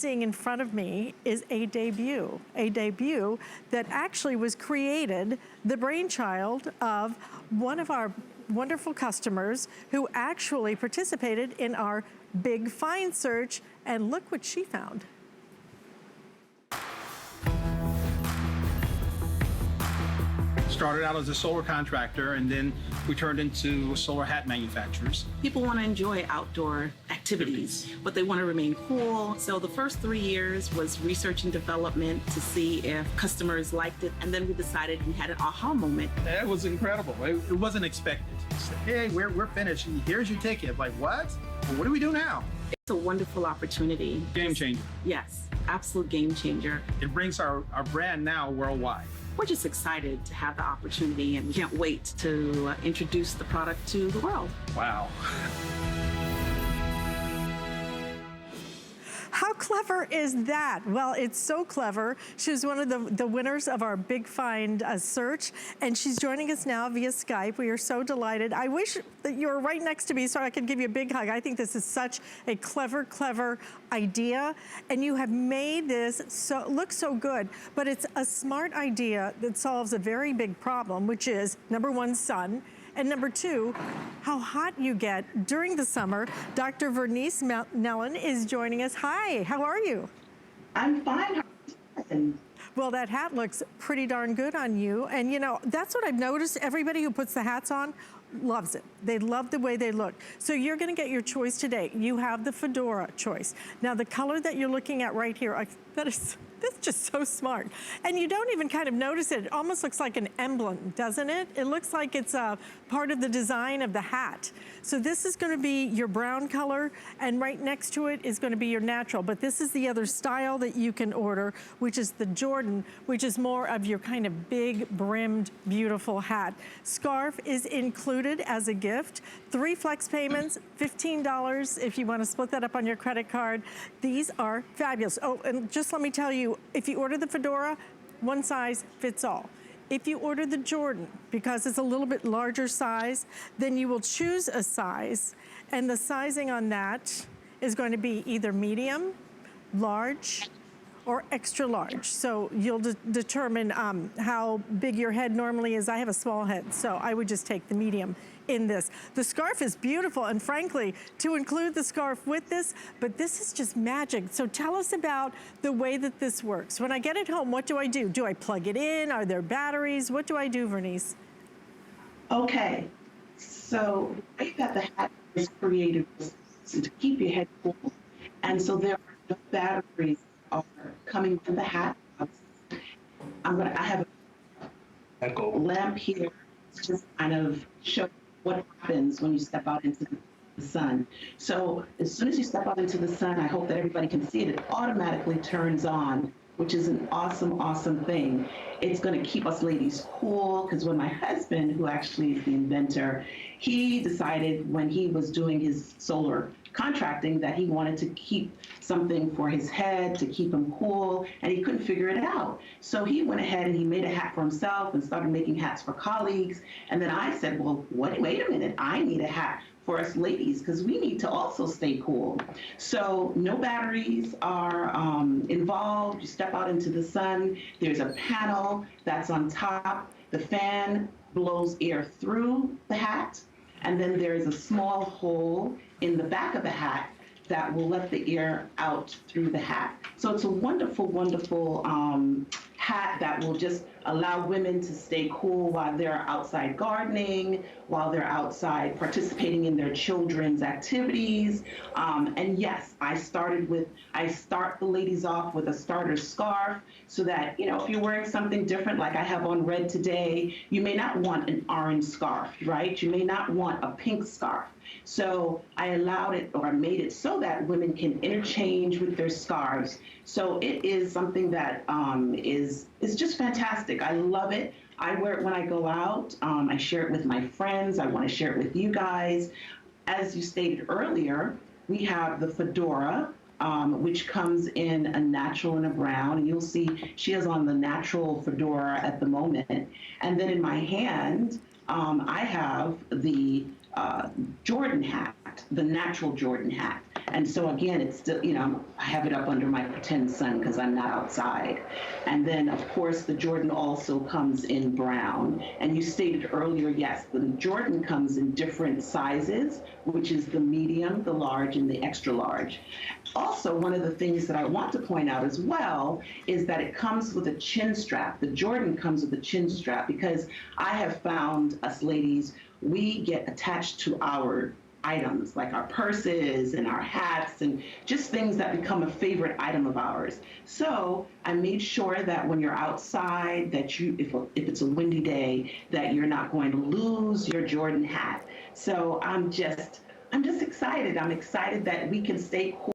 Seeing in front of me is a debut that actually was created, the brainchild of one of our wonderful customers who actually participated in our big find search, and look what she found. Started out as a solar contractor, and then we turned into solar hat manufacturers. People want to enjoy outdoor activities, but they want to remain cool. So the first 3 years was research and development to see if customers liked it. And then we decided we had an aha moment. It was incredible. It wasn't expected. Said, hey, we're finished. Here's your ticket. Like, what? Well, what do we do now? It's a wonderful opportunity. Game changer. Yes, absolute game changer. It brings our brand now worldwide. We're just excited to have the opportunity, and we can't wait to introduce the product to the world. Wow. How clever is that? Well, it's so clever. She was one of the winners of our Big Find search, and she's joining us now via Skype. We are so delighted. I wish that you were right next to me so I could give you a big hug. I think this is such a clever, clever idea, and you have made this look so good, but it's a smart idea that solves a very big problem, which is, number one, sun, and number two, how hot you get during the summer. Dr. Vernice Nellen is joining us. Hi, how are you? I'm fine. Well, that hat looks pretty darn good on you. And you know, that's what I've noticed. Everybody who puts the hats on loves it. They love the way they look. So you're gonna get your choice today. You have the Fedora choice. Now the color that you're looking at right here, that's just so smart. And you don't even kind of notice it. It almost looks like an emblem, doesn't it? It looks like it's a part of the design of the hat. So this is gonna be your brown color, and right next to it is gonna be your natural. But this is the other style that you can order, which is the Jordan, which is more of your kind of big brimmed, beautiful hat. Scarf is included as a gift. 3 flex payments, $15 if you wanna split that up on your credit card. These are fabulous. Oh, and just let me tell you, if you order the Fedora, one size fits all. If you order the Jordan, because it's a little bit larger size, then you will choose a size, and the sizing on that is going to be either medium, large, or extra large. So you'll determine how big your head normally is. I have a small head, so I would just take the medium in this. The scarf is beautiful, and frankly, to include the scarf with this, but this is just magic. So tell us about the way that this works. When I get it home, what do I do? Do I plug it in? Are there batteries? What do I do, Vernice? Okay, so the way that the hat is created is to keep your head cool, and so there are no batteries are coming from the hat. I have a lamp here to just kind of show what happens when you step out into the sun. So as soon as you step out into the sun, I hope that everybody can see it, it automatically turns on, which is an awesome, awesome thing. It's going to keep us ladies cool, because when my husband, who actually is the inventor, he decided when he was doing his solar contracting that he wanted to keep something for his head to keep him cool, and he couldn't figure it out. So he went ahead and he made a hat for himself and started making hats for colleagues. And then I said, well, wait a minute, I need a hat for us ladies, because we need to also stay cool. So no batteries are involved. You step out into the sun. There's a panel that's on top. The fan blows air through the hat, and then there's a small hole in the back of the hat that will let the air out through the hat. So it's a wonderful, wonderful hat that will just allow women to stay cool while they're outside gardening, while they're outside participating in their children's activities. And yes, I start the ladies off with a starter scarf, so that, you know, if you're wearing something different, like I have on red today, you may not want an orange scarf, right? You may not want a pink scarf. So I allowed it, or I made it so that women can interchange with their scarves. So it is something that is just fantastic. I love it. I wear it when I go out. I share it with my friends. I want to share it with you guys. As you stated earlier, we have the Fedora, which comes in a natural and a brown. And you'll see she has on the natural Fedora at the moment. And then in my hand, I have the Jordan hat, the natural Jordan hat. And so again, it's still, I have it up under my pretend sun because I'm not outside. And then of course the Jordan also comes in brown. And you stated earlier, yes, the Jordan comes in different sizes, which is the medium, the large, and the extra large. Also, one of the things that I want to point out as well is that it comes with a chin strap. The Jordan comes with a chin strap because I have found us ladies, we get attached to our items like our purses and our hats and just things that become a favorite item of ours. So I made sure that when you're outside, that if it's a windy day, that you're not going to lose your Jordan hat. So I'm just excited. I'm excited that we can stay cool